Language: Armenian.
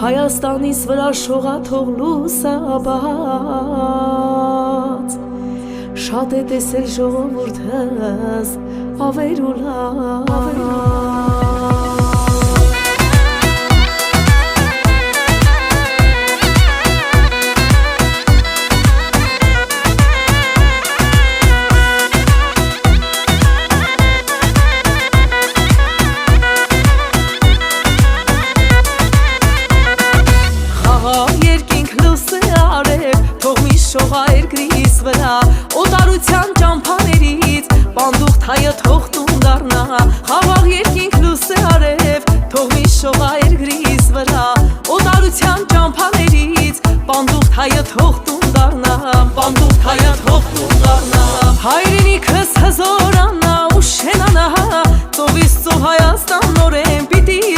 Հայաստանից վրա շողաթող լուսաբաց Շատ է տեսել ժողովուրդս ավեր ու լավ Շողայրգրիս վրա օտարության ճամփաներից պանդուխտ հայը թող տուն դառնա խաղաղ երկինք լույս է արև թող մի շողայրգրիս վրա օտարության ճամփաներից պանդուխտ հայը թող տուն դառնա պանդուխտ հայը թող տուն դառնա հայրենիքս հզորանա ու շենանա ծովից ծով Հայաստան նորեն պիտի